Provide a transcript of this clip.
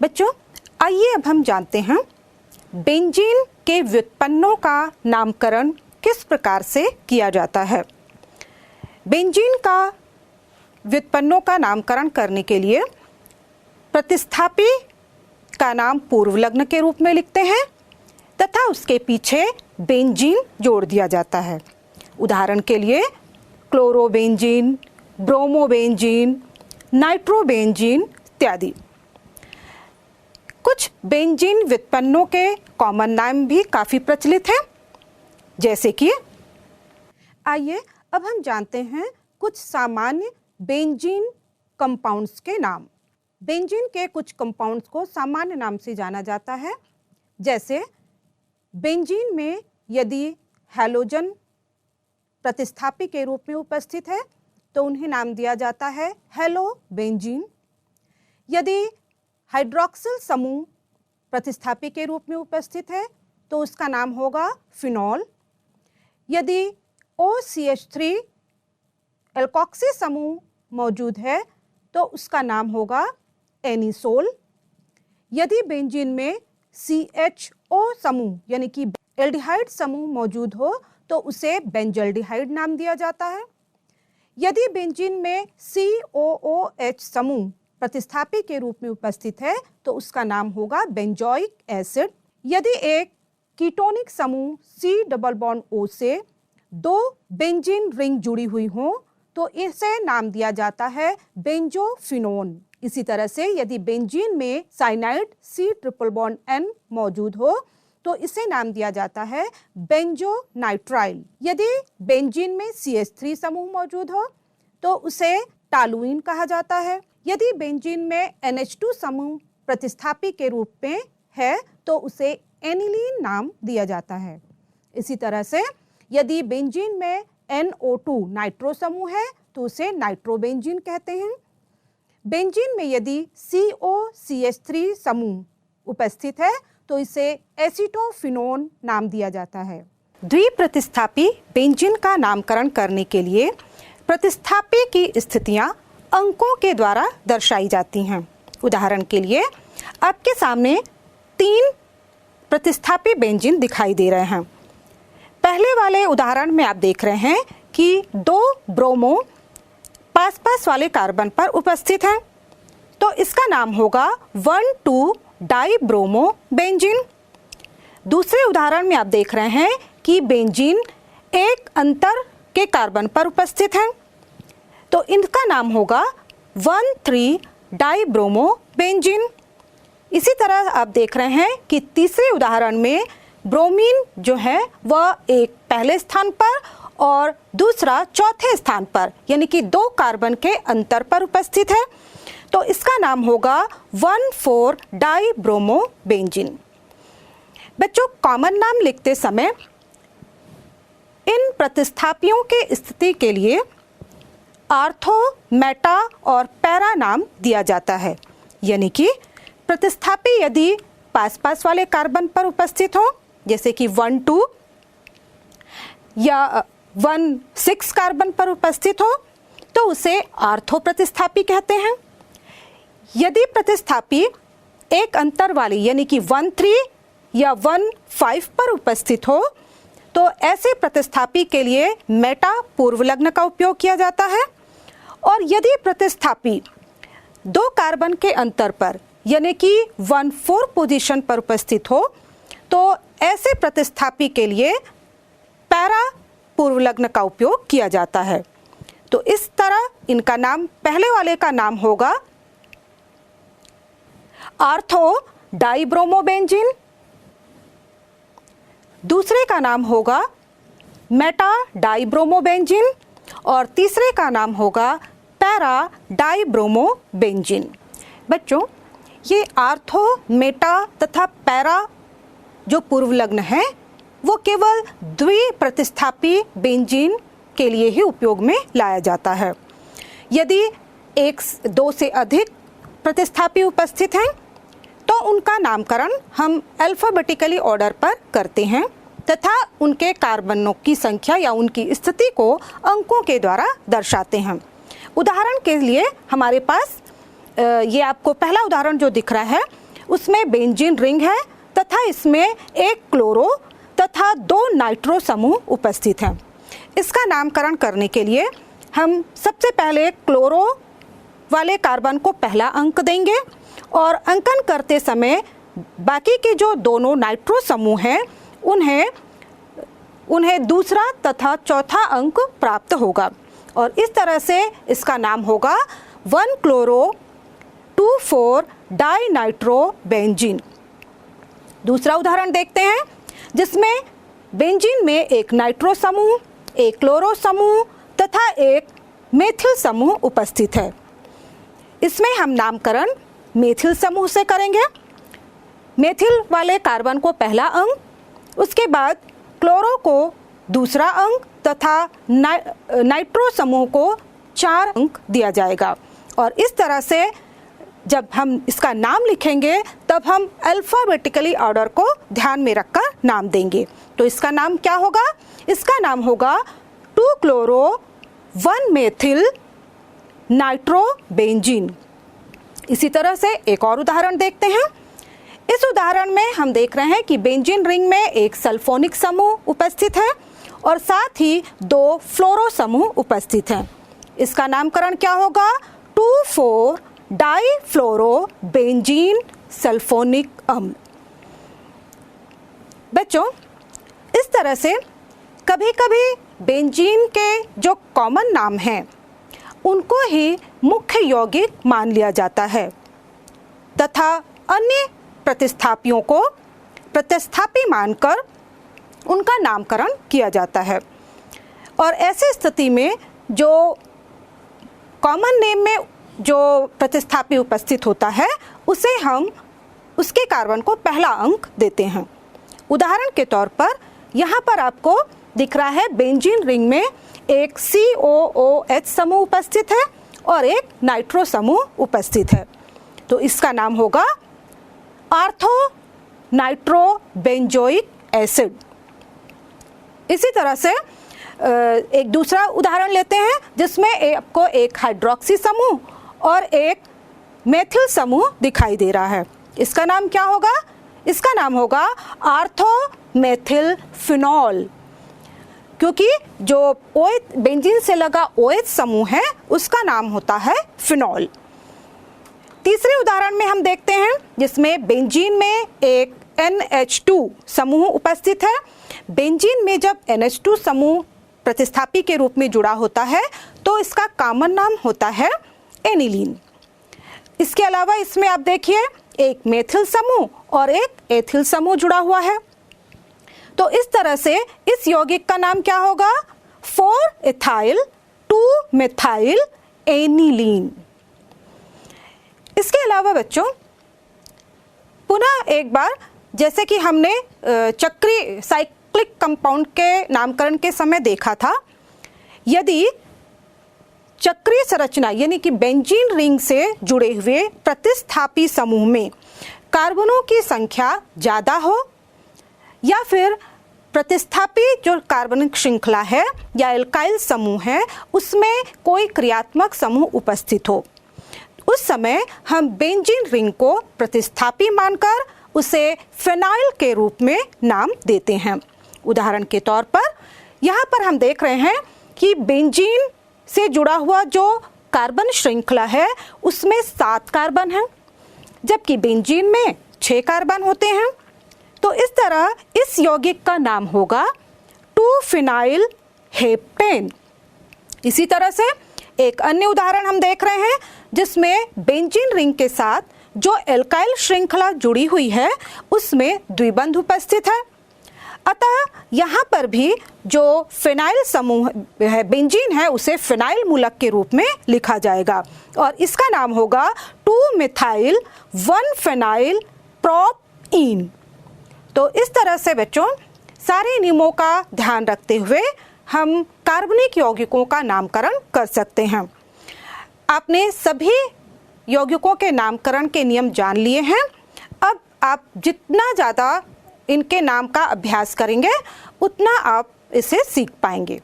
बच्चों, आइए अब हम जानते हैं बेंजीन के व्युत्पन्नों का नामकरण किस प्रकार से किया जाता है। बेंजीन का व्युत्पन्नों का नामकरण करने के लिए प्रतिस्थापी का नाम पूर्वलग्न के रूप में लिखते हैं तथा उसके पीछे बेंजीन जोड़ दिया जाता है। उदाहरण के लिए क्लोरोबेंजीन, ब्रोमोबेंजीन, नाइट्रोबेंजीन इत्यादि। कुछ बेंजीन व्युत्पन्नों के कॉमन नाम भी काफ़ी प्रचलित हैं, जैसे कि आइए अब हम जानते हैं कुछ सामान्य बेंजीन कंपाउंड्स के नाम। बेंजीन के कुछ कंपाउंड्स को सामान्य नाम से जाना जाता है, जैसे बेंजीन में यदि हैलोजन प्रतिस्थापी के रूप में उपस्थित है तो उन्हें नाम दिया जाता है हेलोबेंजीन। यदि हाइड्रॉक्सिल समूह प्रतिस्थापी के रूप में उपस्थित है तो उसका नाम होगा फिनॉल। यदि OCH3 एल्कोक्सी समूह मौजूद है तो उसका नाम होगा एनिसोल। यदि बेंजीन में CHO समूह यानी कि एल्डिहाइड समूह मौजूद हो तो उसे बेंजल्डिहाइड नाम दिया जाता है। यदि बेंजीन में COOH समूह प्रतिस्थापी के रूप में उपस्थित है तो उसका नाम होगा बेंजोइक एसिड। यदि एक कीटोनिक समूह C डबल बॉन्ड O से दो बेंजीन रिंग जुड़ी हुई हो तो इसे नाम दिया जाता है बेंजोफिनोन। इसी तरह से यदि बेंजीन में cyanide C triple bond N मौजूद हो तो इसे नाम दिया जाता है बेंजोनाइट्राइल। यदि बेंजीन में CH3 समूह मौजूद हो तो उसे टालुइन कहा जाता है। यदि बेंजीन में NH2 समूह प्रतिस्थापी के रूप में है तो उसे एनिलीन नाम दिया जाता है। इसी तरह से यदि बेंजीन में NO2 नाइट्रो समूह है तो उसे नाइट्रोबेंजीन कहते हैं। बेंजीन में यदि COCH3 समूह उपस्थित है तो इसे एसीटोफिनोन नाम दिया जाता है। द्विप्रतिस्थापी बेंजीन का नामकरण करने के लिए प्रतिस्थापी की स्थितियां अंकों के द्वारा दर्शाई जाती हैं। उदाहरण के लिए आपके सामने 3 प्रतिस्थापी बेंजीन दिखाई दे रहे हैं। पहले वाले उदाहरण में आप देख रहे हैं कि 2 ब्रोमो पास पास वाले कार्बन पर उपस्थित हैं, तो इसका नाम होगा 1,2 डाइब्रोमो बेंजीन। दूसरे उदाहरण में आप देख रहे हैं कि बेंजीन एक अंतर के कार्बन पर उपस्थित हैं, तो इनका नाम होगा 1,3 डाइब्रोमो बेंजीन। इसी तरह आप देख रहे हैं कि तीसरे उदाहरण में ब्रोमीन जो है वह एक पहले स्थान पर और दूसरा चौथे स्थान पर यानी कि 2 कार्बन के अंतर पर उपस्थित है, तो इसका नाम होगा 1,4 डाइब्रोमो बेंजीन। बच्चों, कॉमन नाम लिखते समय इन प्रतिस्थापियों के स्थिति के लिए आर्थो, मेटा और पैरा नाम दिया जाता है। यानी कि प्रतिस्थापी यदि पास पास वाले कार्बन पर उपस्थित हो, जैसे कि 1,2 या 1,6 कार्बन पर उपस्थित हो तो उसे आर्थो प्रतिस्थापी कहते हैं। यदि प्रतिस्थापी एक अंतर वाली यानी कि 1,3 या 1,5 पर उपस्थित हो तो ऐसे प्रतिस्थापी के लिए मेटा पूर्वलग्न का उपयोग किया जाता है। और यदि प्रतिस्थापी 2 कार्बन के अंतर पर यानी कि 1,4 पोजीशन पर उपस्थित हो तो ऐसे प्रतिस्थापी के लिए पैरा पूर्वलग्न का उपयोग किया जाता है। तो इस तरह इनका नाम, पहले वाले का नाम होगा आर्थो डाइब्रोमो बेंजीन, दूसरे का नाम होगा मेटा डाइब्रोमो बेंजीन और तीसरे का नाम होगा पैरा डाइब्रोमो बेंजीन। बच्चों, ये आर्थो, मेटा तथा पैरा जो पूर्वलग्न है वो केवल द्विप्रतिस्थापी बेंजीन के लिए ही उपयोग में लाया जाता है। यदि 1-2 से अधिक प्रतिस्थापी उपस्थित हैं तो उनका नामकरण हम अल्फाबेटिकली ऑर्डर पर करते हैं तथा उनके कार्बनों की संख्या या उनकी स्थिति को अंकों के द्वारा दर्शाते हैं। उदाहरण के लिए हमारे पास ये आपको पहला उदाहरण जो दिख रहा है उसमें बेंजीन रिंग है तथा इसमें एक क्लोरो तथा 2 नाइट्रो समूह उपस्थित हैं। इसका नामकरण करने के लिए हम सबसे पहले क्लोरो वाले कार्बन को पहला अंक देंगे और अंकन करते समय बाकी के जो दोनों नाइट्रो समूह हैं उन्हें दूसरा तथा चौथा अंक प्राप्त होगा और इस तरह से इसका नाम होगा 1 क्लोरो 2,4 डाई नाइट्रो बेंजीन। दूसरा उदाहरण देखते हैं जिसमें बेंजीन में एक नाइट्रो समूह, एक क्लोरो समूह तथा एक मेथिल समूह उपस्थित है। इसमें हम नामकरण मेथिल समूह से करेंगे। मेथिल वाले कार्बन को पहला अंक, उसके बाद क्लोरो को दूसरा अंक तथा नाइट्रो समूह को 4 अंक दिया जाएगा और इस तरह से जब हम इसका नाम लिखेंगे तब हम अल्फ़ाबेटिकली ऑर्डर को ध्यान में रखकर नाम देंगे। तो इसका नाम क्या होगा? इसका नाम होगा 2 क्लोरो 1 मेथिल नाइट्रो बेंजीन। इसी तरह से एक और उदाहरण देखते हैं। इस उदाहरण में हम देख रहे हैं कि बेंजीन रिंग में एक सल्फोनिक समूह उपस्थित है और साथ ही 2 फ्लोरो समूह उपस्थित हैं। इसका नामकरण क्या होगा? 2,4 डाई फ्लोरो बेंजीन सल्फोनिक अम्ल। बच्चों, इस तरह से कभी कभी बेंजीन के जो कॉमन नाम हैं उनको ही मुख्य यौगिक मान लिया जाता है तथा अन्य प्रतिस्थापियों को प्रतिस्थापी मानकर उनका नामकरण किया जाता है। और ऐसी स्थिति में जो कॉमन नेम में जो प्रतिस्थापी उपस्थित होता है उसे हम उसके कार्बन को पहला अंक देते हैं। उदाहरण के तौर पर यहाँ पर आपको दिख रहा है बेंजीन रिंग में एक COOH समूह उपस्थित है और एक नाइट्रो समूह उपस्थित है। तो इसका नाम होगा आर्थो नाइट्रो बेंजोइक एसिड। इसी तरह से एक दूसरा उदाहरण लेते हैं जिसमें आपको एक हाइड्रोक्सी समूह और एक मेथिल समूह दिखाई दे रहा है। इसका नाम क्या होगा? इसका नाम होगा आर्थो मेथिल फिनॉल, क्योंकि जो OH बेंजीन से लगा OH समूह है उसका नाम होता है फिनॉल। तीसरे उदाहरण में हम देखते हैं जिसमें बेंजीन में एक NH2 समूह उपस्थित है। बेंजीन में जब NH2 समूह प्रतिस्थापी के रूप में जुड़ा होता है तो इसका कॉमन नाम होता है एनिलीन। इसके अलावा इसमें आप देखिए एक मेथिल समूह और एक एथिल समूह जुड़ा हुआ है। तो इस तरह से इस यौगिक का नाम क्या होगा? 4 इथाइल 2 मिथाइल एनिलीन। इसके अलावा बच्चों पुनः एक बार जैसे कि हमने चक्रीय साइक्लिक कंपाउंड के नामकरण के समय देखा था, यदि चक्रीय संरचना यानी कि बेंजीन रिंग से जुड़े हुए प्रतिस्थापी समूह में कार्बनों की संख्या ज़्यादा हो या फिर प्रतिस्थापी जो कार्बनिक श्रृंखला है या एल्काइल समूह है उसमें कोई क्रियात्मक समूह उपस्थित हो, उस समय हम बेंजीन रिंग को प्रतिस्थापी मानकर उसे फिनाइल के रूप में नाम देते हैं। उदाहरण के तौर पर यहाँ पर हम देख रहे हैं कि बेंजीन से जुड़ा हुआ जो कार्बन श्रृंखला है उसमें 7 कार्बन हैं, जबकि बेंजीन में 6 कार्बन होते हैं। तो इस तरह इस यौगिक का नाम होगा 2-फिनाइल हेप्टेन। इसी तरह से एक अन्य उदाहरण हम देख रहे हैं जिसमें बेंजीन रिंग के साथ जो एल्काइल श्रृंखला जुड़ी हुई है उसमें द्विबंध उपस्थित है। अतः यहाँ पर भी जो फिनाइल समूह है बेंजीन है उसे फिनाइल मूलक के रूप में लिखा जाएगा और इसका नाम होगा 2-मिथाइल 1-फिनाइल प्रोपीन। तो इस तरह से बच्चों सारे नियमों का ध्यान रखते हुए हम कार्बनिक यौगिकों का नामकरण कर सकते हैं। आपने सभी यौगिकों के नामकरण के नियम जान लिए हैं। अब आप जितना ज़्यादा इनके नाम का अभ्यास करेंगे उतना आप इसे सीख पाएंगे।